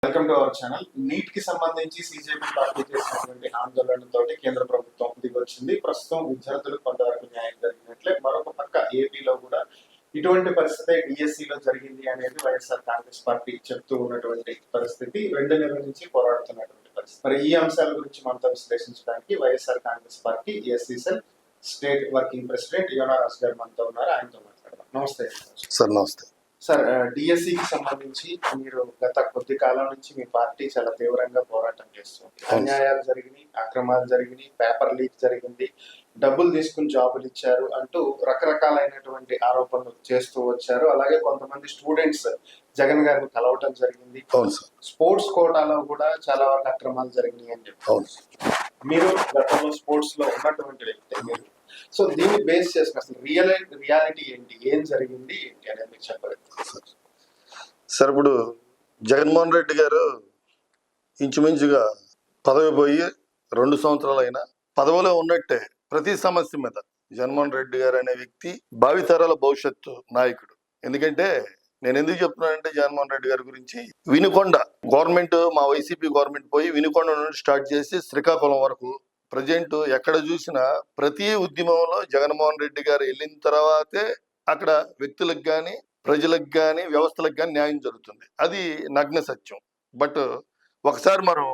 Welcome to our channel. NEET కి సంబంధించి సిజేపీ party చేసినటువంటి ఆందోళనతోటి కేంద్ర ప్రభుత్వం దిగొచ్చింది. ప్రస్తుతం విద్యార్థులకు కొంతవరకు న్యాయం జరిగినట్లే. మరొక పక్క ఏపీలో కూడా ఇటువంటి పరిస్థితి డిఎస్సిలో జరిగింది అనేది వైఎస్ఆర్ కాంగ్రెస్ పార్టీ చెప్తూ ఉన్నటువంటి పరిస్థితి. 2 నెలల నుంచి పోరాడుతున్నటువంటి పరిస్థితి. మరి ఈ అంశాల గురించి మనతో విశ్లేషించడానికి YSR Congress party SC cell state working president Yonaraj గారు మనతో ఉన్నారు. ఆయనతో మాట్లాడదాం. నమస్తే సార్. నమస్తే సార్. డిఎస్సికి సంబంధించి మీరు గత కొద్ది కాలం నుంచి మీ పార్టీ చాలా తీవ్రంగా పోరాటం చేస్తుంది. అన్యాయాలు జరిగినాయి, అక్రమాలు జరిగినాయి, పేపర్ లీక్ జరిగింది, డబ్బులు తీసుకుని జాబులు ఇచ్చారు అంటూ రకరకాలైనటువంటి ఆరోపణలు చేస్తూ వచ్చారు. అలాగే కొంతమంది స్టూడెంట్స్ జగన్ గారిని కలవటం జరిగింది. స్పోర్ట్స్ కోటాలో కూడా చాలా వరకు అక్రమాలు జరిగినాయి అని చెప్పి మీరు గతంలో స్పోర్ట్స్ లో ఉన్నటువంటి వ్యక్తి మీరు. సో దీన్ని బేస్ చేసుకుని అసలు రియాలిటీ ఏంటి, ఏం జరిగింది ఏంటి అనేది మీకు చెప్పలేదు సార్. ఇప్పుడు జగన్మోహన్ రెడ్డి గారు ఇంచుమించుగా పదవి పోయి 2 సంవత్సరాలు అయినా పదవిలో ఉన్నట్టే ప్రతి సమస్య మీద జగన్మోహన్ రెడ్డి గారు అనే వ్యక్తి భావితరాల భవిష్యత్తు నాయకుడు. ఎందుకంటే నేను ఎందుకు చెప్తున్నానంటే జగన్మోహన్ రెడ్డి గారి గురించి వినుకొండ గవర్నమెంట్, మా వైసీపీ గవర్నమెంట్ పోయి వినుకొండ నుండి స్టార్ట్ చేసి శ్రీకాకుళం వరకు ప్రజెంట్ ఎక్కడ చూసినా ప్రతి ఉద్యమంలో జగన్మోహన్ రెడ్డి గారు వెళ్ళిన తర్వాతే అక్కడ వ్యక్తులకు కానీ ప్రజలకు కానీ వ్యవస్థలకు కానీ న్యాయం జరుగుతుంది. అది నగ్న సత్యం. బట్ ఒకసారి మనం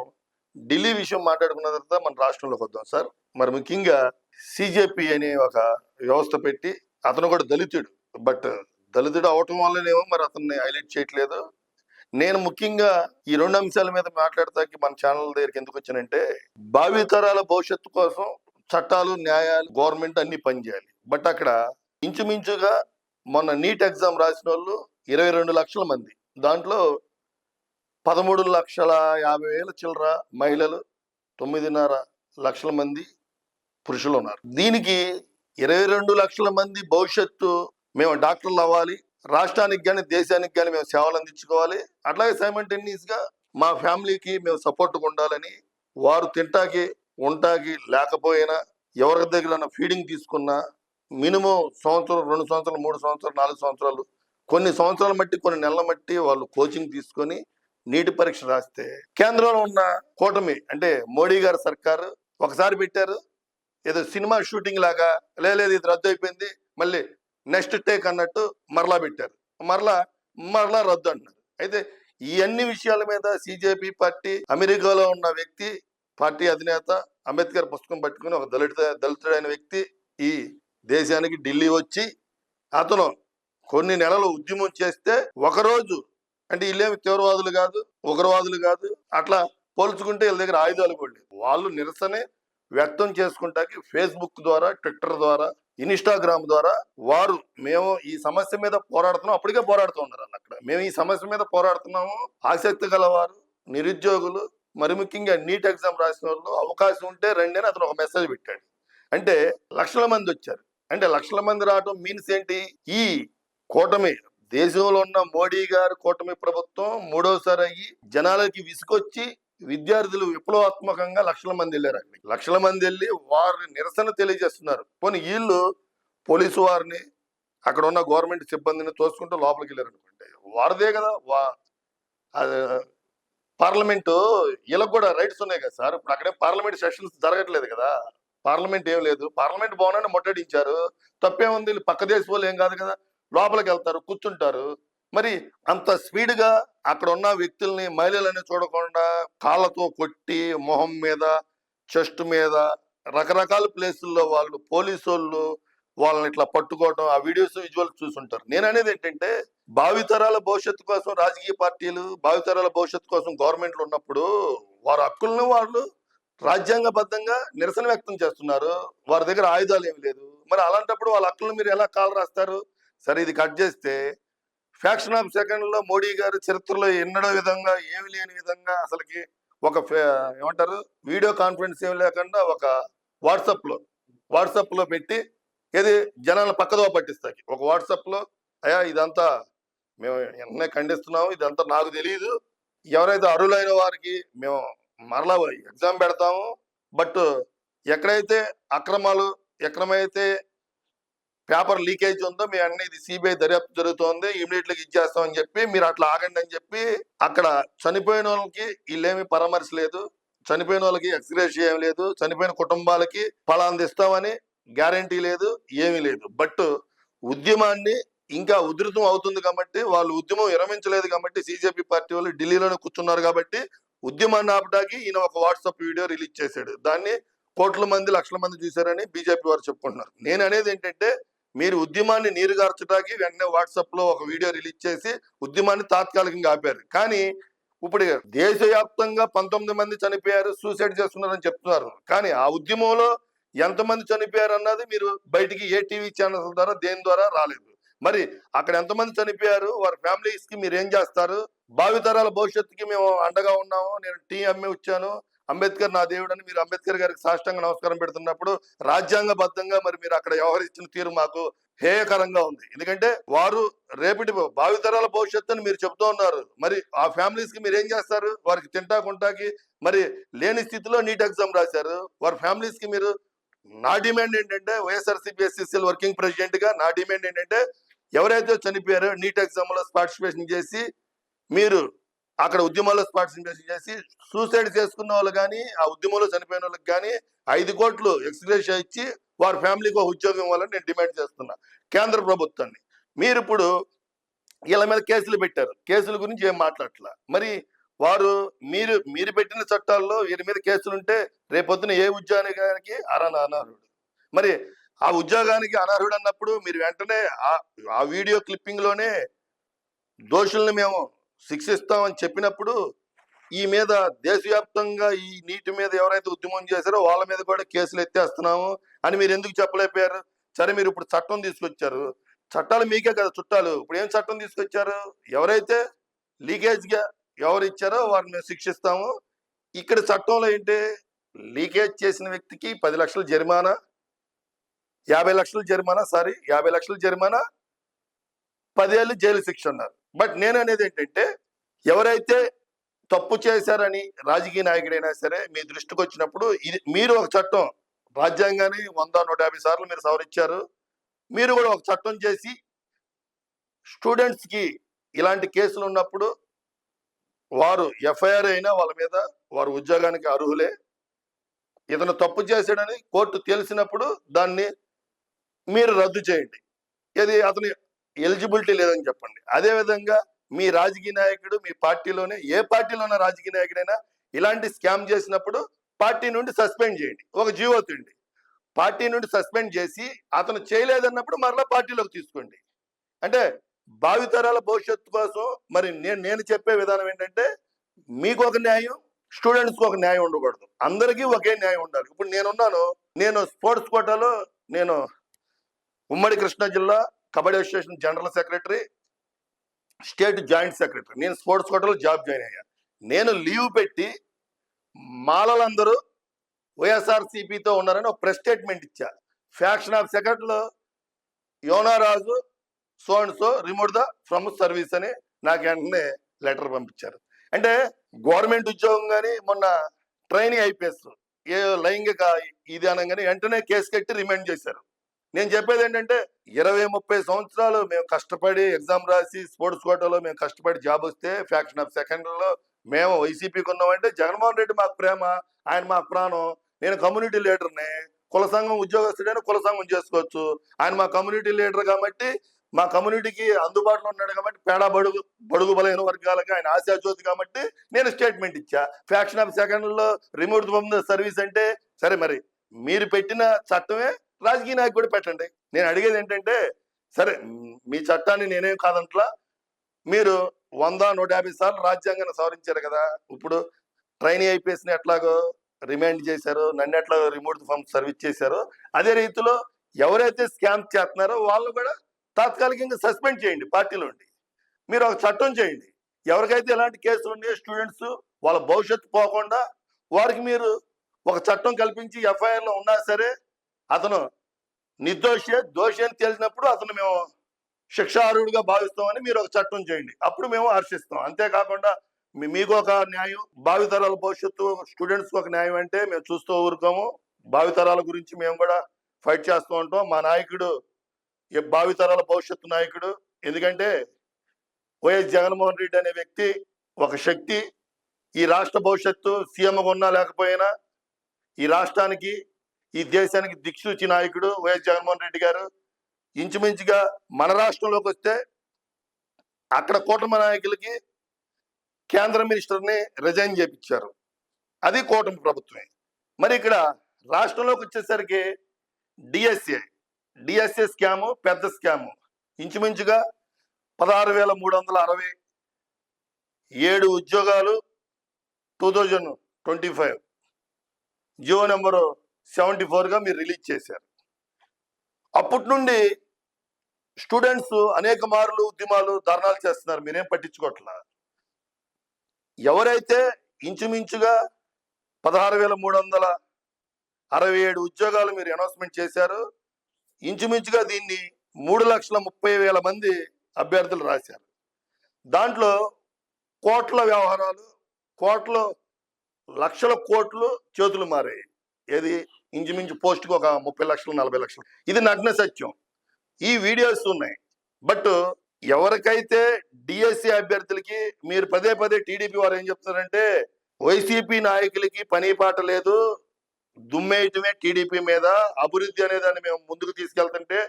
ఢిల్లీ విషయం మాట్లాడుకున్న తర్వాత మన రాష్ట్రంలోకి వద్దాం సార్. మరి ముఖ్యంగా సిజేపీ అనే ఒక వ్యవస్థ పెట్టి, అతను కూడా దళితుడు, బట్ దళితుడు అవటం వల్లనేమో మరి అతన్ని హైలైట్ చేయట్లేదు. నేను ముఖ్యంగా ఈ 2 అంశాల మీద మాట్లాడతాకి మన ఛానల్ దగ్గరికి ఎందుకు వచ్చానంటే, భావితరాల భవిష్యత్తు కోసం చట్టాలు, న్యాయాలు, గవర్నమెంట్ అన్ని పనిచేయాలి. బట్ అక్కడ ఇంచుమించుగా మొన్న నీట్ ఎగ్జామ్ రాసిన వాళ్ళు 22 లక్షల మంది, దాంట్లో 13,50,000 చిల్లర మహిళలు, 9.5 లక్షల మంది పురుషులు ఉన్నారు. దీనికి 22 లక్షల మంది భవిష్యత్తు మేము డాక్టర్లు అవ్వాలి, రాష్ట్రానికి కానీ దేశానికి కానీ మేము సేవలు అందించుకోవాలి, అట్లాగే సైమల్టేనియస్ గా మా ఫ్యామిలీకి మేము సపోర్ట్గా ఉండాలని, వారు తింటాకి ఉంటాకి లేకపోయినా ఎవరి దగ్గర ఫీడింగ్ తీసుకున్నా మినిమం సంవత్సరం, 2 సంవత్సరాలు, 3 సంవత్సరాలు, 4 సంవత్సరాలు, కొన్ని సంవత్సరాల మట్టి, కొన్ని నెలల మట్టి వాళ్ళు కోచింగ్ తీసుకొని నీటి పరీక్ష రాస్తే కేంద్రంలో ఉన్న కూటమి అంటే మోడీ గారి సర్కారు ఒకసారి పెట్టారు, ఏదో సినిమా షూటింగ్ లాగా లేదు ఇది రద్దు అయిపోయింది, మళ్ళీ నెక్స్ట్ టేక్ అన్నట్టు మరలా పెట్టారు, మరలా రద్దు అంటున్నారు. అయితే ఈ అన్ని విషయాల మీద సిజేపీ పార్టీ, అమెరికాలో ఉన్న వ్యక్తి, పార్టీ అధినేత, అంబేద్కర్ పుస్తకం పట్టుకుని ఒక దళితుడైన వ్యక్తి ఈ దేశానికి ఢిల్లీ వచ్చి అతను కొన్ని నెలలు ఉద్యమం చేస్తే ఒకరోజు అంటే వీళ్ళేమి తీవ్రవాదులు కాదు, ఉగ్రవాదులు కాదు, అట్లా పోల్చుకుంటే వీళ్ళ దగ్గర ఆయుధాలు కూడా వాళ్ళు నిరసనే వ్యక్తం చేసుకుంటాకి ఫేస్బుక్ ద్వారా, ట్విట్టర్ ద్వారా, ఇన్స్టాగ్రామ్ ద్వారా వారు మేము ఈ సమస్య మీద పోరాడుతున్నాం, అప్పటికే పోరాడుతూ ఉన్నారు అక్కడ. మేము ఈ సమస్య మీద పోరాడుతున్నాము, ఆసక్తి గలవారు, నిరుద్యోగులు, మరి ముఖ్యంగా నీట్ ఎగ్జామ్ రాసిన వాళ్ళు అవకాశం ఉంటే రండి అని అతను ఒక మెసేజ్ పెట్టాడు. అంటే లక్షల మంది వచ్చారు. అంటే లక్షల మంది రావడం మీన్స్ ఏంటి? ఈ కూటమి, దేశంలో ఉన్న మోడీ గారు కూటమి ప్రభుత్వం 3వసారి అయ్యి జనాలకి విసుకొచ్చి విద్యార్థులు విప్లవాత్మకంగా లక్షల మంది వెళ్ళారు. అక్కడికి లక్షల మంది వెళ్ళి వారిని నిరసన తెలియజేస్తున్నారు. పోనీ వీళ్ళు పోలీసు వారిని, అక్కడ ఉన్న గవర్నమెంట్ సిబ్బందిని తోసుకుంటూ లోపలికి వెళ్ళారు అనుకుంటే వారిదే కదా పార్లమెంటు, వీళ్ళకి కూడా రైట్స్ ఉన్నాయి కదా సార్. ఇప్పుడు అక్కడే పార్లమెంట్ సెషన్స్ జరగట్లేదు కదా, పార్లమెంట్ ఏం లేదు, పార్లమెంట్ భవనాన్ని ముట్టడించారు, తప్పేముంది, వీళ్ళు పక్క దేశం వాళ్ళు ఏం కాదు కదా, లోపలికి వెళ్తారు, కూర్చుంటారు. మరి అంత స్పీడ్గా అక్కడ ఉన్న వ్యక్తుల్ని, మహిళలని చూడకుండా కాళ్ళతో కొట్టి మొహం మీద, చెస్ట్ మీద, రకరకాల ప్లేసుల్లో వాళ్ళు పోలీసు వాళ్ళు వాళ్ళని ఇట్లా పట్టుకోవడం, ఆ వీడియోస్, విజువల్స్ చూసుంటారు. నేను అనేది ఏంటంటే, భావితరాల భవిష్యత్తు కోసం రాజకీయ పార్టీలు, భావితరాల భవిష్యత్తు కోసం గవర్నమెంట్లు ఉన్నప్పుడు వారి హక్కులను వాళ్ళు రాజ్యాంగబద్ధంగా నిరసన వ్యక్తం చేస్తున్నారు, వారి దగ్గర ఆయుధాలు ఏమి లేదు. మరి అలాంటప్పుడు వాళ్ళ హక్కులను మీరు ఎలా కాలు రాస్తారు? సరే, ఇది కట్ చేస్తే ఫ్యాక్షన్ ఆఫ్ సెకండ్లో మోడీ గారు చరిత్రలో ఎన్నడో విధంగా, ఏమి లేని విధంగా అసలుకి ఒక ఏమంటారు వీడియో కాన్ఫరెన్స్ ఏమి లేకుండా ఒక వాట్సాప్లో పెట్టి ఏది జనాలను పక్కదో పట్టిస్తాయి. ఒక వాట్సాప్లో అయ్యా ఇదంతా మేము వెంటనే ఖండిస్తున్నాము, ఇదంతా నాకు తెలియదు, ఎవరైతే అర్హులైన వారికి మేము మరలా ఎగ్జామ్ పెడతాము, బట్ ఎక్కడైతే అక్రమాలు, ఎక్కడమైతే పేపర్ లీకేజ్ ఉందో మీ అన్ని ఇది సిబిఐ దర్యాప్తు జరుగుతోంది, ఇమీడియట్ గా ఇచ్చేస్తామని చెప్పి మీరు అట్లా ఆగండి అని చెప్పి అక్కడ చనిపోయిన వాళ్ళకి వీళ్ళేమి పరామర్శలేదు, చనిపోయిన వాళ్ళకి ఎక్స్గ్రేషియా ఏమి లేదు, చనిపోయిన కుటుంబాలకి ఫలాంది ఇస్తామని గ్యారంటీ లేదు, ఏమీ లేదు. బట్ ఉద్యమాన్ని ఇంకా ఉధృతం అవుతుంది కాబట్టి, వాళ్ళు ఉద్యమం విరమించలేదు కాబట్టి, సిజేపీ పార్టీ వాళ్ళు ఢిల్లీలోనే కూర్చున్నారు కాబట్టి ఉద్యమాన్ని ఆపడానికి ఈయన ఒక వాట్సాప్ వీడియో రిలీజ్ చేశాడు. దాన్ని కోట్ల మంది లక్షల మంది చూశారని బీజేపీ వారు చెప్పుకుంటున్నారు. నేను అనేది ఏంటంటే, మీరు ఉద్యమాన్ని నీరుగార్చడానికి వెంటనే వాట్సాప్ లో ఒక వీడియో రిలీజ్ చేసి ఉద్యమాన్ని తాత్కాలికంగా ఆపారు. కానీ ఇప్పుడు దేశవ్యాప్తంగా 19 మంది చనిపోయారు, సూసైడ్ చేసుకున్నారని చెప్తున్నారు. కానీ ఆ ఉద్యమంలో ఎంతమంది చనిపోయారు అన్నది మీరు బయటికి ఏ టీవీ ఛానల్స్ ద్వారా దేని ద్వారా రాలేదు. మరి అక్కడ ఎంతమంది చనిపోయారు, వారి ఫ్యామిలీస్ కి మీరు ఏం చేస్తారు? భావితరాల భవిష్యత్తుకి మేము అండగా ఉన్నాము, నేను టీ అమ్మి వచ్చాను, అంబేద్కర్ నా దేవుడు అని మీరు అంబేద్కర్ గారికి సాష్టాంగ నమస్కారం పెడుతున్నప్పుడు రాజ్యాంగబద్ధంగా మరి మీరు అక్కడ వ్యవహరించిన తీరు మాకు హేయకరంగా ఉంది. ఎందుకంటే వారు రేపటి భావితరాల భవిష్యత్తు అని మీరు చెప్తూ ఉన్నారు. మరి ఆ ఫ్యామిలీస్ కి మీరు ఏం చేస్తారు? వారికి తింటా కొంటాకి మరి లేని స్థితిలో నీట్ ఎగ్జామ్ రాశారు. వారి ఫ్యామిలీస్ కి మీరు, నా డిమాండ్ ఏంటంటే, వైఎస్ఆర్సీపీ ఎస్సీసీఎల్ వర్కింగ్ ప్రెసిడెంట్ గా నా డిమాండ్ ఏంటంటే, ఎవరైతే చనిపోయారో నీట్ ఎగ్జామ్ లో పార్టిసిపేషన్ చేసి మీరు అక్కడ ఉద్యమాల్లో పార్టిసిపేషన్ చేసి సూసైడ్ చేసుకున్న వాళ్ళు కానీ, ఆ ఉద్యమంలో చనిపోయిన వాళ్ళకి కానీ 5 కోట్లు ఎక్స్గ్రేషియా ఇచ్చి వారి ఫ్యామిలీకి ఒక ఉద్యోగం ఇవ్వాలని నేను డిమాండ్ చేస్తున్నా కేంద్ర ప్రభుత్వాన్ని. మీరు ఇప్పుడు వీళ్ళ మీద కేసులు పెట్టారు, కేసుల గురించి ఏం మాట్లాడట్లా. మరి వారు మీరు పెట్టిన చట్టాల్లో వీరి మీద కేసులుంటే రేపొద్దున ఏ ఉద్యోగానికి అనర్హుడు. మరి ఆ ఉద్యోగానికి అనర్హుడు అన్నప్పుడు మీరు వెంటనే ఆ వీడియో క్లిప్పింగ్ లోనే దోషుల్ని మేము శిక్షిస్తామని చెప్పినప్పుడు, ఈ మీద దేశవ్యాప్తంగా ఈ నీటి మీద ఎవరైతే ఉద్యమం చేశారో వాళ్ళ మీద కూడా కేసులు ఎత్తేస్తున్నాము అని మీరు ఎందుకు చెప్పలేకపోయారు? సరే, మీరు ఇప్పుడు చట్టం తీసుకొచ్చారు, చట్టాలు మీకే కదా చుట్టాలు. ఇప్పుడు ఏం చట్టం తీసుకొచ్చారు? ఎవరైతే లీకేజ్ గా ఎవరు ఇచ్చారో వారిని మేము శిక్షిస్తాము. ఇక్కడ చట్టంలో ఏంటి? లీకేజ్ చేసిన వ్యక్తికి 10 లక్షల జరిమానా, 50 లక్షల జరిమానా, 50 లక్షల జరిమానా, 10 ఏళ్ళు జైలు శిక్ష అన్నారు. బట్ నేను అనేది ఏంటంటే, ఎవరైతే తప్పు చేశారని రాజకీయ నాయకుడైనా సరే మీ దృష్టికి వచ్చినప్పుడు, ఇది మీరు ఒక చట్టం, రాజ్యాంగాన్ని 100-150 సార్లు మీరు సవరించారు, మీరు కూడా ఒక చట్టం చేసి స్టూడెంట్స్ కి ఇలాంటి కేసులు ఉన్నప్పుడు వారు ఎఫ్ఐఆర్ అయినా వాళ్ళ మీద వారు ఉద్యోగానికి అర్హులే. ఇతను తప్పు చేశాడని కోర్టు తెలిసినప్పుడు దాన్ని మీరు రద్దు చేయండి. ఇది అతని ఎలిజిబిలిటీ లేదని చెప్పండి. అదేవిధంగా మీ రాజకీయ నాయకుడు మీ పార్టీలోనే, ఏ పార్టీలో ఉన్న రాజకీయ నాయకుడైనా ఇలాంటి స్కామ్ చేసినప్పుడు పార్టీ నుండి సస్పెండ్ చేయండి, ఒక జీవో తిండి. పార్టీ నుండి సస్పెండ్ చేసి అతను చేయలేదన్నప్పుడు మరలా పార్టీలోకి తీసుకోండి. అంటే భావితరాల భవిష్యత్తు కోసం మరి నేను చెప్పే విధానం ఏంటంటే, మీకు ఒక న్యాయం, స్టూడెంట్స్కి ఒక న్యాయం ఉండకూడదు, అందరికీ ఒకే న్యాయం ఉండాలి. ఇప్పుడు నేను స్పోర్ట్స్ కోటాలో నేను ఉమ్మడి కృష్ణా జిల్లా kabaddi association general secretary, state joint secretary. నేను స్పోర్ట్స్ కోటాలో జాబ్ జాయిన్ అయ్యా. నేను లీవ్ పెట్టి మాలలందరూ వైఎస్ఆర్సీపీతో ఉన్నారని ఒక ప్రెస్ స్టేట్మెంట్ ఇచ్చా. ఫ్యాక్షన్ ఆఫ్ సెక్రటరీలో Yonaraju so and so remove the from service అని నాకు వెంటనే లెటర్ పంపించారు. అంటే గవర్నమెంట్ ఉద్యోగం కానీ, మొన్న ట్రైనింగ్ ఐపీఎస్ ఏ లైంగిక ఇది అనగానే వెంటనే కేసు కట్టి రిమైండ్ చేశారు. నేను చెప్పేది ఏంటంటే, 20-30 సంవత్సరాలు మేము కష్టపడి ఎగ్జామ్ రాసి స్పోర్ట్స్ కోటాలో మేము కష్టపడి జాబ్ వస్తే ఫ్యాక్షన్ ఆఫ్ సెకండ్లో మేము వైసీపీకి ఉన్నామంటే, జగన్మోహన్ రెడ్డి మాకు ప్రేమ, ఆయన మాకు ప్రాణం. నేను కమ్యూనిటీ లీడర్ని, కుల సంఘం ఉద్యోగస్తుడైనా కుల సంఘం చేసుకోవచ్చు. ఆయన మా కమ్యూనిటీ లీడర్ కాబట్టి, మా కమ్యూనిటీకి అందుబాటులో ఉన్నాడు కాబట్టి, పేడా బడుగు బలైన వర్గాలకి ఆయన ఆశాజ్యోతి కాబట్టి నేను స్టేట్మెంట్ ఇచ్చా. ఫ్యాక్షన్ ఆఫ్ సెకండ్లో రిమూవ్ ఫ్రమ్ ద సర్వీస్ అంటే, సరే మరి మీరు పెట్టిన చట్టమే రాజకీయ నాయకుడు పెట్టండి. నేను అడిగేది ఏంటంటే, సరే మీ చట్టాన్ని నేనేం కాదంట్లా, మీరు 100-150 సార్లు రాజ్యాంగాన్ని సవరించారు కదా, ఇప్పుడు ట్రైనింగ్ ఐపీఎస్ని ఎట్లాగో రిమైండ్ చేశారు, నన్ను ఎట్లాగో రిమూవ్ ఫ్రమ్ సర్వీస్ చేశారు, అదే రీతిలో ఎవరైతే స్కామ్ చేస్తున్నారో వాళ్ళు కూడా తాత్కాలికంగా సస్పెండ్ చేయండి పార్టీలోండి. మీరు ఒక చట్టం చేయండి, ఎవరికైతే ఎలాంటి కేసులు ఉన్నాయో స్టూడెంట్స్ వాళ్ళ భవిష్యత్తు పోకుండా వారికి మీరు ఒక చట్టం కల్పించి, ఎఫ్ఐఆర్లో ఉన్నా సరే అతను దోషి అని తెలిసినప్పుడు అతను మేము శిక్షార్హుడిగా భావిస్తామని మీరు ఒక చట్టం చేయండి, అప్పుడు మేము హర్షిస్తాం. అంతేకాకుండా మీకు ఒక న్యాయం, భావితరాల భవిష్యత్తు స్టూడెంట్స్కి ఒక న్యాయం అంటే మేము చూస్తూ ఊరుకోము. భావితరాల గురించి మేము కూడా ఫైట్ చేస్తూ ఉంటాం. మా నాయకుడు భావితరాల భవిష్యత్తు నాయకుడు. ఎందుకంటే వైఎస్ జగన్మోహన్ రెడ్డి అనే వ్యక్తి ఒక శక్తి. ఈ రాష్ట్ర భవిష్యత్తు సీఎంగా ఉన్నా లేకపోయినా ఈ రాష్ట్రానికి ఈ దేశానికి దిక్సూచి నాయకుడు వైఎస్ జగన్మోహన్ రెడ్డి గారు. ఇంచుమించుగా మన రాష్ట్రంలోకి వస్తే అక్కడ కూటమి నాయకులకి కేంద్ర మినిస్టర్ని రిజైన్ చేపించారు. అది కూటమి ప్రభుత్వమే. మరి ఇక్కడ రాష్ట్రంలోకి వచ్చేసరికి డిఎస్ఏ స్కాము పెద్ద స్కాము. ఇంచుమించుగా 16,367 ఉద్యోగాలు 2025 జియో నెంబరు 74గా మీరు రిలీజ్ చేశారు. అప్పటి నుండి స్టూడెంట్స్ అనేక మార్లు ఉద్యమాలు ధర్నాలు చేస్తున్నారు, మీరేం పట్టించుకోవట్లా. ఎవరైతే ఇంచుమించుగా 16,367 ఉద్యోగాలు మీరు అనౌన్స్మెంట్ చేశారు, ఇంచుమించుగా దీన్ని 3,30,000 మంది అభ్యర్థులు రాశారు. దాంట్లో కోట్ల వ్యవహారాలు, లక్షల కోట్లు చేతులు మారాయి. ఏది ఇంచుమించు పోస్ట్కి ఒక 30 లక్షలు 40 లక్షలు. ఇది నగ్న సత్యం. ఈ వీడియోస్ ఉన్నాయి. బట్ ఎవరికైతే డిఎస్సి అభ్యర్థులకి మీరు పదే టీడీపీ వారు ఏం చెప్తున్నారంటే వైసీపీ నాయకులకి పని పాట లేదు, దుమ్మేయటమే టీడీపీ మీద, అభివృద్ధి అనే దాన్ని మేము ముందుకు తీసుకెళ్తుంటే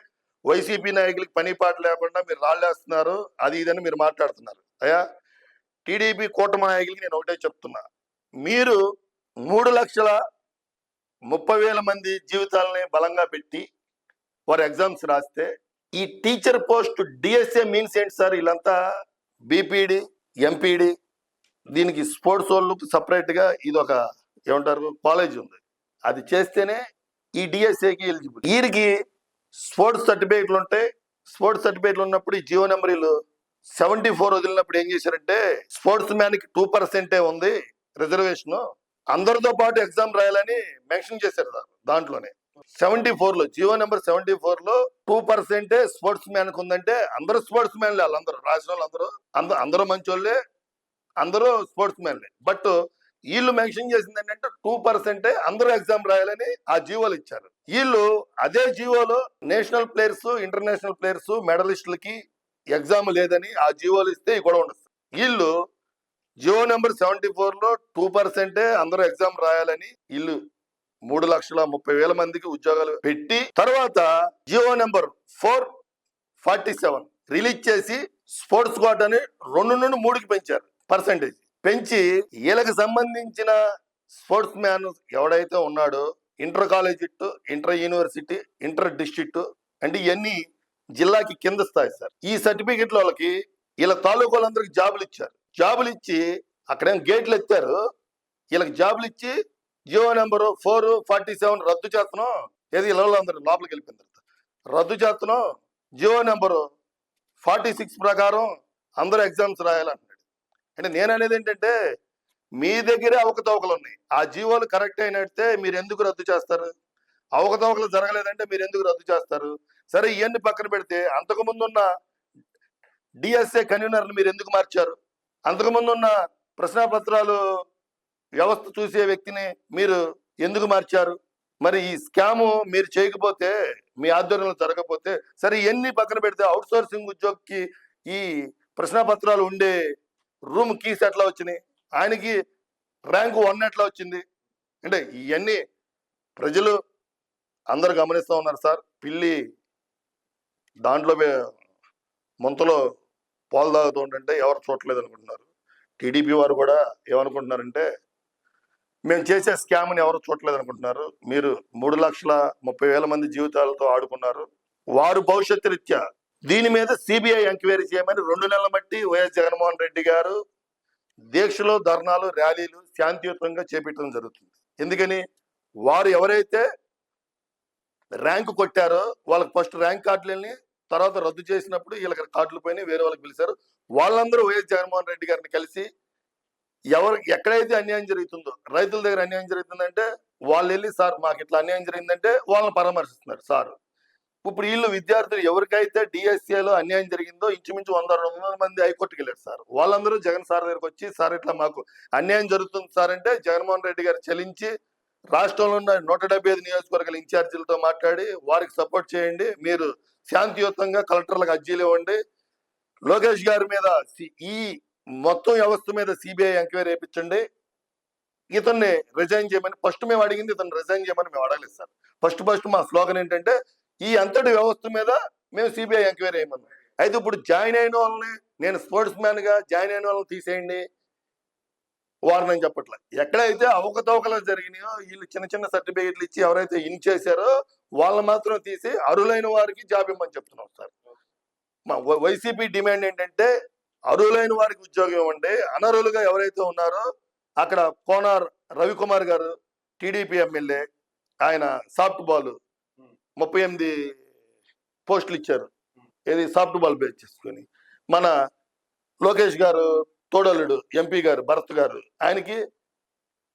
వైసీపీ నాయకులకి పని పాట లేకుండా మీరు రాళ్ళేస్తున్నారు, అది ఇదని మీరు మాట్లాడుతున్నారు. అయ్యా టీడీపీ కూటమి నాయకులకి నేను ఒకటే చెప్తున్నా, మీరు 3,30,000 మంది జీవితాలని బలంగా పెట్టి వారు ఎగ్జామ్స్ రాస్తే ఈ టీచర్ పోస్ట్ డిఎస్ఏ మీన్స్ ఏంటి సార్? వీళ్ళంతా బీపీడి, ఎంపీడి, దీనికి స్పోర్ట్స్ వాళ్ళకి సపరేట్గా ఇది ఒక ఏమంటారు కాలేజ్ ఉంది, అది చేస్తేనే ఈ డిఎస్ఏకి ఎలిజిబుల్. వీరికి స్పోర్ట్స్ సర్టిఫికేట్లు ఉంటాయి. స్పోర్ట్స్ సర్టిఫికేట్లు ఉన్నప్పుడు ఈ జియో నెంబర్ 74 వదిలినప్పుడు ఏం చేశారంటే స్పోర్ట్స్ మ్యాన్కి 2% ఉంది రిజర్వేషన్, అందరితో పాటు ఎగ్జామ్ రాయాలని మెన్షన్ చేశారు. దాంట్లోనే 74లో జియో నెంబర్ 74లో 2% స్పోర్ట్స్ మ్యాన్కి ఉందంటే అందరూ స్పోర్ట్స్ మ్యాన్లే, వాళ్ళందరూ రాసిన వాళ్ళు అందరూ మంచి వాళ్ళే, అందరూ స్పోర్ట్స్ మ్యాన్లే. బట్ వీళ్ళు మెన్షన్ చేసింది ఏంటంటే 2% అందరూ ఎగ్జామ్ రాయాలని ఆ జీవోలు ఇచ్చారు. వీళ్ళు అదే జీవోలో నేషనల్ ప్లేయర్స్, ఇంటర్నేషనల్ ప్లేయర్స్, మెడలిస్టులకి ఎగ్జామ్ లేదని ఆ జీవోలు ఇస్తే కూడా ఉండదు. వీళ్ళు జియో నెంబర్ 74లో 2% అందరూ ఎగ్జామ్ రాయాలని వీళ్ళు 3,30,000 మందికి ఉద్యోగాలు పెట్టి తర్వాత జియో నెంబర్ 447 రిలీజ్ చేసి స్పోర్ట్స్ కోటాని 2 నుండి 3కి పెంచారు. పర్సెంటేజ్ పెంచి వీళ్ళకి సంబంధించిన స్పోర్ట్స్ మ్యాన్ ఎవడైతే ఉన్నాడో inter collegiate, inter university, inter district అంటే ఇవన్నీ జిల్లాకి కింద స్థాయి సార్. ఈ సర్టిఫికెట్ల వాళ్ళకి వీళ్ళ తాలూకాలందరికి జాబులు ఇచ్చారు. జాబులు ఇచ్చి అక్కడేం గేట్లు ఎత్తారు, వీళ్ళకి జాబులు ఇచ్చి జియో నెంబరు 447 రద్దు చేస్తున్నాం. ఏది వీళ్ళందరూ లోపలికి వెళ్ళిపోయిన తర్వాత రద్దు చేస్తున్నాం, జియో నెంబరు 46 ప్రకారం అందరూ ఎగ్జామ్స్ రాయాలంటున్నాడు. అంటే నేను అనేది ఏంటంటే మీ దగ్గరే అవకతవకలు ఉన్నాయి. ఆ జీవోలు కరెక్ట్ అయినట్టే మీరు ఎందుకు రద్దు చేస్తారు? అవకతవకలు జరగలేదంటే మీరు ఎందుకు రద్దు చేస్తారు? సరే ఇవన్నీ పక్కన పెడితే అంతకుముందు ఉన్న డిఎస్ఏ కన్వీనర్ని మీరు ఎందుకు మార్చారు? అంతకుముందు ఉన్న ప్రశ్నాపత్రాలు వ్యవస్థ చూసే వ్యక్తిని మీరు ఎందుకు మార్చారు? మరి ఈ స్కాము మీరు చేయకపోతే, మీ ఆధ్వర్యంలో జరగకపోతే, సరే ఇవన్నీ పక్కన పెడితే అవుట్ సోర్సింగ్ ఉద్యోగికి ఈ ప్రశ్నాపత్రాలు ఉండే రూమ్ కీస్ ఎట్లా వచ్చినాయి? ఆయనకి ర్యాంకు 1 ఎట్లా వచ్చింది? అంటే ఇవన్నీ ప్రజలు అందరు గమనిస్తూ ఉన్నారు సార్. పిల్లి దాంట్లో ముంతలో పాలు తాగుతూ ఉంటుంటే ఎవరు చూడలేదు అనుకుంటున్నారు. టీడీపీ వారు కూడా ఏమనుకుంటున్నారంటే మేము చేసే స్కామ్ని ఎవరు చూడలేదు అనుకుంటున్నారు. మీరు 3,30,000 మంది జీవితాలతో ఆడుకున్నారు. వారు భవిష్యత్తు రీత్యా దీని మీద సిబిఐ ఎంక్వైరీ చేయమని 2 నెలల బట్టి వైఎస్ జగన్మోహన్ రెడ్డి గారు దీక్షలు, ధర్నాలు, ర్యాలీలు శాంతియుతంగా చేపట్టడం జరుగుతుంది. ఎందుకని వారు ఎవరైతే ర్యాంకు కొట్టారో వాళ్ళకి ఫస్ట్ ర్యాంక్ కార్డులని తర్వాత రద్దు చేసినప్పుడు వీళ్ళకి కార్డులు పోయినా వేరే వాళ్ళకి పిలిచారు. వాళ్ళందరూ వైఎస్ జగన్మోహన్ రెడ్డి గారిని కలిసి ఎక్కడైతే అన్యాయం జరుగుతుందో, రైతుల దగ్గర అన్యాయం జరుగుతుందంటే వాళ్ళు వెళ్ళి సార్ మాకు ఇట్లా అన్యాయం జరిగిందంటే వాళ్ళని పరామర్శిస్తున్నారు సార్. ఇప్పుడు వీళ్ళు విద్యార్థులు ఎవరికైతే డిఎస్ఏలో అన్యాయం జరిగిందో ఇంచుమించు 100-200 మంది హైకోర్టుకి వెళ్ళారు సార్. వాళ్ళందరూ జగన్ సార్ దగ్గరకు వచ్చి సార్ ఇట్లా మాకు అన్యాయం జరుగుతుంది సార్ అంటే జగన్మోహన్ రెడ్డి గారు చెల్లించి రాష్ట్రంలో ఉన్న 175 నియోజకవర్గాల ఇన్ఛార్జీలతో మాట్లాడి వారికి సపోర్ట్ చేయండి. మీరు శాంతియుతంగా కలెక్టర్లకు అర్జీలు ఇవ్వండి. లోకేష్ గారి మీద ఈ మొత్తం వ్యవస్థ మీద సిబిఐ ఎంక్వైరీ చేయించండి. ఇతన్ని రిజైన్ చేయమని ఫస్ట్ మేము అడిగింది, ఇతను రిజైన్ చేయమని మేము అడగలేదు సార్. ఫస్ట్ మా స్లోగన్ ఏంటంటే ఈ అంతటి వ్యవస్థ మీద మేము సిబిఐ ఎంక్వైరీ చేయమన్నాం. అయితే ఇప్పుడు జాయిన్ అయిన వాళ్ళని, నేను స్పోర్ట్స్ మ్యాన్ గా జాయిన్ అయిన వాళ్ళని తీసేయండి వారిని అని చెప్పట్లే. ఎక్కడైతే అవకతవకలు జరిగినాయో వీళ్ళు చిన్న చిన్న సర్టిఫికేట్లు ఇచ్చి ఎవరైతే ఇన్ చేశారో వాళ్ళని మాత్రం తీసి అర్హులైన వారికి జాబ్ ఇవ్వమని చెప్తున్నాం సార్. మా వైసీపీ డిమాండ్ ఏంటంటే అర్హులైన వారికి ఉద్యోగం ఇవ్వండి. అనర్హులుగా ఎవరైతే ఉన్నారో అక్కడ కోనార్ రవికుమార్ గారు టీడీపీ ఎమ్మెల్యే, ఆయన సాఫ్ట్ బాల్ 38 పోస్టులు ఇచ్చారు. ఏది సాఫ్ట్ బాల్ బేస్ చేసుకుని. మన లోకేష్ గారు తోడలుడు ఎంపీ గారు భరత్ గారు,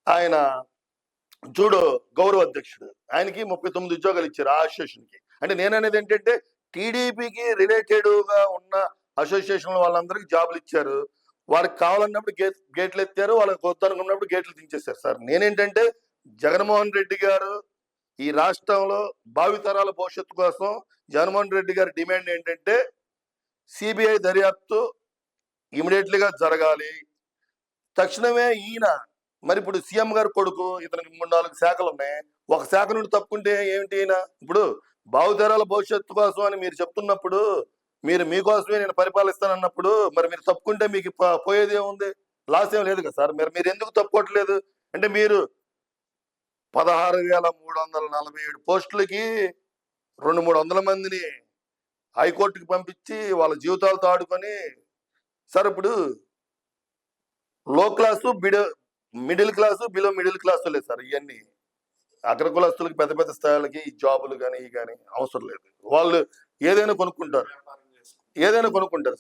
ఆయన జూడో గౌరవ అధ్యక్షుడు, ఆయనకి 39 ఉద్యోగాలు ఇచ్చారు ఆ అసోసియేషన్కి. అంటే నేను అనేది ఏంటంటే టీడీపీకి రిలేటెడ్ గా ఉన్న అసోసియేషన్ వాళ్ళందరికీ జాబులు ఇచ్చారు. వారికి కావాలన్నప్పుడు గేట్లు ఎత్తారు, వాళ్ళకి వద్దనుకున్నప్పుడు గేట్లు దించేశారు సార్. నేనేంటంటే జగన్మోహన్ రెడ్డి గారు ఈ రాష్ట్రంలో భావితరాల భవిష్యత్తు కోసం జగన్మోహన్ రెడ్డి గారి డిమాండ్ ఏంటంటే సిబిఐ దర్యాప్తు ఇమీడియట్లీగా జరగాలి. తక్షణమే ఈయన మరి ఇప్పుడు సీఎం గారు కొడుకు, ఇతనికి 3-4 శాఖలు ఉన్నాయి. ఒక శాఖ నుండి తప్పుకుంటే ఏమిటి ఈయన? ఇప్పుడు భావితరాల భవిష్యత్తు కోసం అని మీరు చెప్తున్నప్పుడు, మీరు మీకోసమే నేను పరిపాలిస్తానన్నప్పుడు మరి మీరు తప్పుకుంటే మీకు పోయేది ఏముంది? లాస్ ఏం లేదు కదా సార్. మీరు ఎందుకు తప్పుకోవట్లేదు? అంటే మీరు 16,347 పోస్టులకి 200-300 మందిని హైకోర్టుకి పంపించి వాళ్ళ జీవితాలతో ఆడుకొని సార్, ఇప్పుడు లో class middle class below middle class లేదు సార్. ఇవన్నీ అగ్రకులస్తులకి పెద్ద పెద్ద స్థాయిలకి ఈ జాబులు కానీ ఇవి కానీ అవసరం లేదు. వాళ్ళు ఏదైనా కొనుక్కుంటారు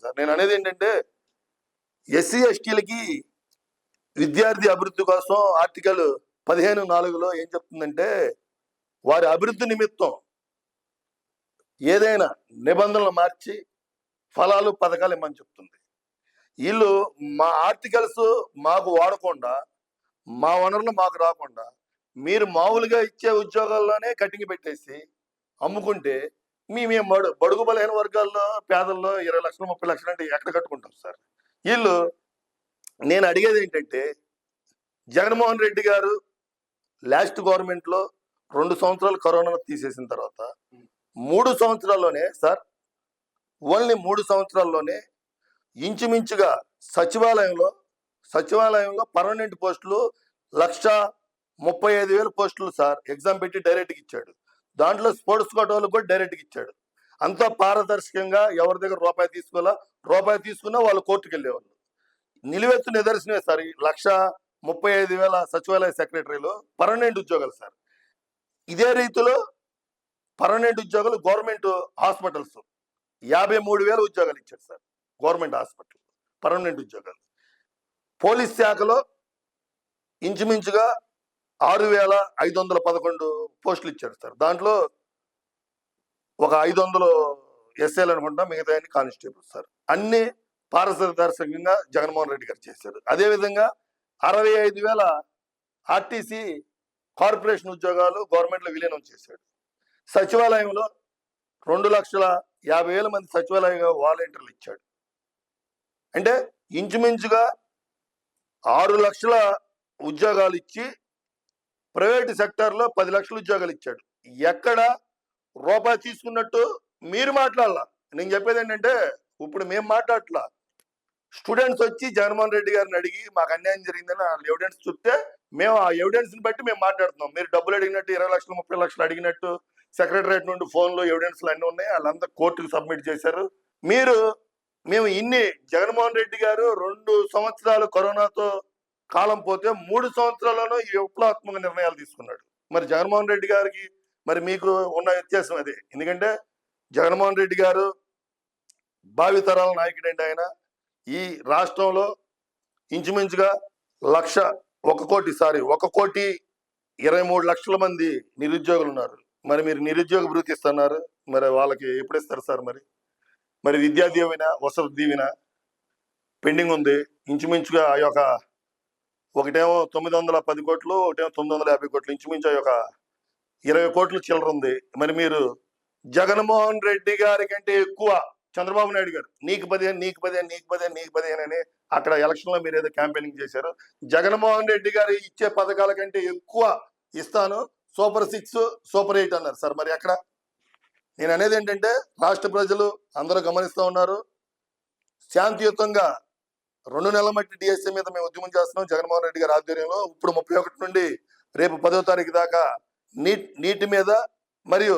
సార్. నేను అనేది ఏంటంటే ఎస్సీ ఎస్టీలకి విద్యార్థి అభివృద్ధి కోసం ఆర్టికల్ 15(4)లో ఏం చెప్తుందంటే వారి అభివృద్ధి నిమిత్తం ఏదైనా నిబంధనలు మార్చి ఫలాలు పథకాలు ఇమ్మని చెప్తుంది. వీళ్ళు మా ఆర్టికల్స్ మాకు వాడకుండా, మా వనరులు మాకు రాకుండా, మీరు మామూలుగా ఇచ్చే ఉద్యోగాల్లోనే కటింగ్ పెట్టేసి అమ్ముకుంటే మేము బడుగు బలహీన వర్గాల్లో పేదల్లో 20 లక్షలు 30 లక్షలు అంటే ఎక్కడ కట్టుకుంటాం సార్? వీళ్ళు నేను అడిగేది ఏంటంటే జగన్మోహన్ రెడ్డి గారు లాస్ట్ గవర్నమెంట్లో 2 సంవత్సరాలు కరోనా తీసేసిన తర్వాత 3 సంవత్సరాల్లోనే సార్, ఓన్లీ 3 సంవత్సరాల్లోనే ఇంచుమించుగా సచివాలయంలో పర్మనెంట్ పోస్టులు 1,35,000 పోస్టులు సార్ ఎగ్జామ్ పెట్టి డైరెక్ట్గా ఇచ్చాడు. దాంట్లో స్పోర్ట్స్ కోటాలకు కూడా డైరెక్ట్గా ఇచ్చాడు. అంతా పారదర్శకంగా, ఎవరి దగ్గర రూపాయి తీసుకున్నా వాళ్ళు కోర్టుకు వెళ్ళేవాళ్ళు. నిలువెత్తు నిదర్శనమే సార్ 1,35,000 సచివాలయ సెక్రటరీలు పర్మనెంట్ ఉద్యోగాలు సార్. ఇదే రీతిలో పర్మనెంట్ ఉద్యోగాలు గవర్నమెంట్ హాస్పిటల్స్ 53,000 ఉద్యోగాలు ఇచ్చారు సార్. గవర్నమెంట్ హాస్పిటల్ పర్మనెంట్ ఉద్యోగాలు. పోలీస్ శాఖలో ఇంచుమించుగా 6,511 పోస్టులు ఇచ్చారు సార్. దాంట్లో ఒక 500 ఎస్ఐలు అనుకుంటా, మిగతా కానిస్టేబుల్ సార్. అన్ని పారదర్శకంగా జగన్మోహన్ రెడ్డి గారు చేశారు. అదేవిధంగా 65,000 ఆర్టీసీ కార్పొరేషన్ ఉద్యోగాలు గవర్నమెంట్లో విలీనం చేశాడు. సచివాలయంలో 2,50,000 మంది సచివాలయ వాలంటీర్లు ఇచ్చాడు. అంటే ఇంచుమించుగా 6 లక్షల ఉద్యోగాలు ఇచ్చి ప్రైవేటు సెక్టార్లో 10 లక్షల ఉద్యోగాలు ఇచ్చాడు. ఎక్కడ రూపాయి తీసుకున్నట్టు మీరు మాట్లాడాల. నేను చెప్పేది ఏంటంటే ఇప్పుడు మేము మాట్లాడట్లా. స్టూడెంట్స్ వచ్చి జగన్మోహన్ రెడ్డి గారిని అడిగి మాకు అన్యాయం జరిగిందని వాళ్ళు ఎవిడెన్స్ చెప్తే మేము ఆ ఎవిడెన్స్ని బట్టి మేము మాట్లాడుతున్నాం. మీరు డబ్బులు అడిగినట్టు 20 లక్షలు 30 లక్షలు అడిగినట్టు సెక్రటరేట్ నుండి ఫోన్లో ఎవిడెన్స్లు అన్నీ ఉన్నాయి. వాళ్ళంతా కోర్టుకు సబ్మిట్ చేశారు. మేము జగన్మోహన్ రెడ్డి గారు 2 సంవత్సరాలు కరోనాతో కాలం పోతే 3 సంవత్సరాల్లోనూ ఈ విప్లవాత్మక నిర్ణయాలు తీసుకున్నాడు. మరి జగన్మోహన్ రెడ్డి గారికి మరి మీకు ఉన్న వ్యత్యాసం అదే. ఎందుకంటే జగన్మోహన్ రెడ్డి గారు భావితరాల నాయకుడండి. ఆయన ఈ రాష్ట్రంలో ఇంచుమించుగా 1,23,00,000 మంది నిరుద్యోగులు ఉన్నారు. మరి మీరు నిరుద్యోగ భృతి ఇస్తున్నారు, మరి వాళ్ళకి ఎప్పుడు ఇస్తారు సార్? మరి విద్యా దీవెన, వసతి దీవెన పెండింగ్ ఉంది. ఇంచుమించుగా ఆ యొక్క ఒకటేమో 910 కోట్లు, ఒకటేమో 950 కోట్లు, ఇంచుమించు ఒక 20 కోట్లు చిల్లర ఉంది. మరి మీరు జగన్మోహన్ రెడ్డి గారి కంటే ఎక్కువ చంద్రబాబు నాయుడు గారు నీకు 15 నీకు 15 నీకు 15 నీకు 15 అని అక్కడ ఎలక్షన్ లో మీరు ఏదో క్యాంపెయినింగ్ చేశారు. జగన్మోహన్ రెడ్డి గారు ఇచ్చే పథకాల కంటే ఎక్కువ ఇస్తాను, సూపర్ 6 సూపర్ 8 అన్నారు సార్. మరి ఎక్కడ? నేను అనేది ఏంటంటే రాష్ట్ర ప్రజలు అందరూ గమనిస్తూ ఉన్నారు. శాంతియుతంగా 2 నెలల మట్టి డిఎస్ఏ మీద మేము ఉద్యమం చేస్తున్నాం జగన్మోహన్ రెడ్డి గారి ఆధ్వర్యంలో. ఇప్పుడు 31 నుండి రేపు 10వ తారీఖు దాకా నీటి మీద మరియు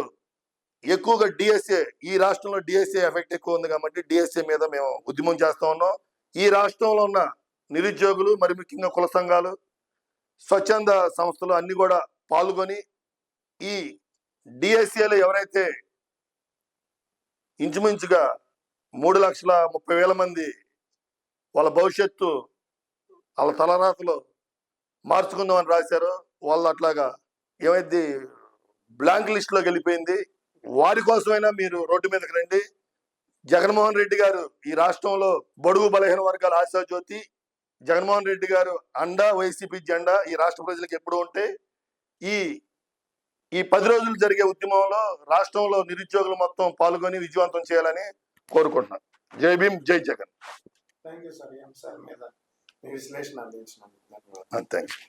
ఎక్కువగా డిఎస్ఏ, ఈ రాష్ట్రంలో డిఎస్ఏ ఎఫెక్ట్ ఎక్కువ ఉంది కాబట్టి డిఎస్ఏ మీద మేము ఉద్యమం చేస్తా ఉన్నాం. ఈ రాష్ట్రంలో ఉన్న నిరుద్యోగులు, మరి ముఖ్యంగా కుల సంఘాలు, స్వచ్ఛంద సంస్థలు అన్ని కూడా పాల్గొని ఈ డిఎస్ఏలో ఎవరైతే ఇంచుమించుగా 3,30,000 మంది వాళ్ళ భవిష్యత్తు వాళ్ళ తలరాతలు మార్చుకుందామని రాశారో వాళ్ళు అట్లాగా ఏమైంది బ్లాంక్ లిస్ట్ లోకి వెళ్ళిపోయింది. వారి కోసమైనా మీరు రోడ్డు మీదకి రండి. జగన్మోహన్ రెడ్డి గారు ఈ రాష్ట్రంలో బడుగు బలహీన వర్గాల ఆశాజ్యోతి. జగన్మోహన్ రెడ్డి గారు అండా, వైసీపీ జెండా ఈ రాష్ట్ర ప్రజలకు ఎప్పుడు ఉంటే ఈ 10 రోజులు జరిగే ఉద్యమంలో రాష్ట్రంలో నిరుద్యోగులు మొత్తం పాల్గొని విజయవంతం చేయాలని కోరుకుంటున్నాను. జై భీమ్, జై జగన్. Thank you sir. ఈ అంశాల మీద మీ విశ్లేషణ అందించినందుకు ధన్యవాదాలు. Thank you.